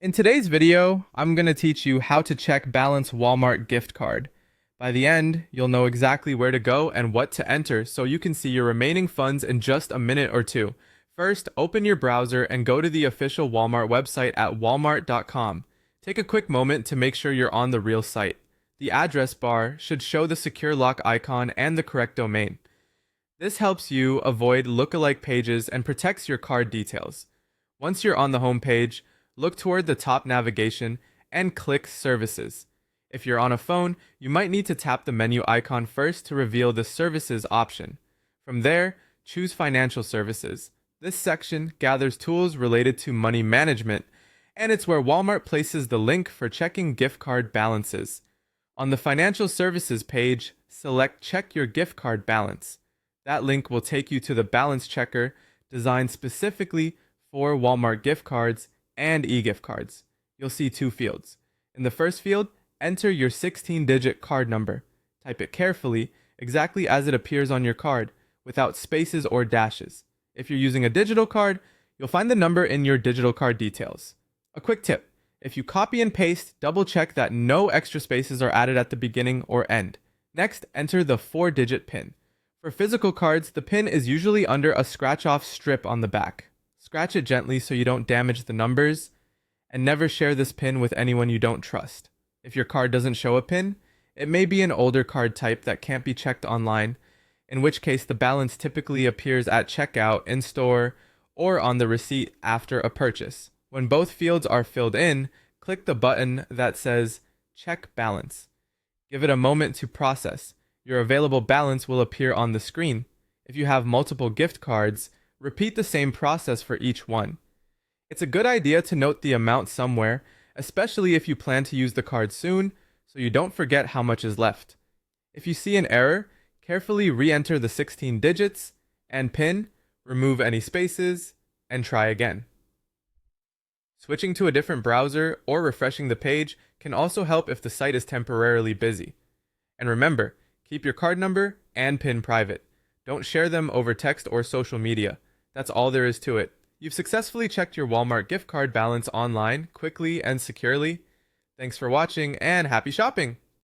In today's video, I'm going to teach you how to check balance Walmart gift card. By the end, you'll know exactly where to go and what to enter so you can see your remaining funds in just a minute or two. First, open your browser and go to the official Walmart website at walmart.com. Take a quick moment to make sure you're on the real site. The address bar should show the secure lock icon and the correct domain. This helps you avoid lookalike pages and protects your card details. Once you're on the home page, look toward the top navigation and click Services. If you're on a phone, you might need to tap the menu icon first to reveal the Services option. From there, choose Financial Services. This section gathers tools related to money management, and it's where Walmart places the link for checking gift card balances. On the Financial Services page, select Check Your Gift Card Balance. That link will take you to the balance checker designed specifically for Walmart gift cards and e-gift cards. You'll see two fields. In the first field, enter your 16-digit card number. Type it carefully, exactly as it appears on your card, without spaces or dashes. If you're using a digital card, you'll find the number in your digital card details. A quick tip: if you copy and paste, double check that no extra spaces are added at the beginning or end. Next, enter the 4-digit PIN. For physical cards, the PIN is usually under a scratch-off strip on the back. Scratch it gently so you don't damage the numbers, and never share this PIN with anyone you don't trust. If your card doesn't show a PIN, it may be an older card type that can't be checked online, in which case the balance typically appears at checkout, in store, or on the receipt after a purchase. When both fields are filled in, click the button that says Check Balance. Give it a moment to process. Your available balance will appear on the screen. If you have multiple gift cards, repeat the same process for each one. It's a good idea to note the amount somewhere, especially if you plan to use the card soon, so you don't forget how much is left. If you see an error, carefully re-enter the 16 digits and PIN, remove any spaces, and try again. Switching to a different browser or refreshing the page can also help if the site is temporarily busy. And remember, keep your card number and PIN private. Don't share them over text or social media. That's all there is to it. You've successfully checked your Walmart gift card balance online quickly and securely. Thanks for watching and happy shopping!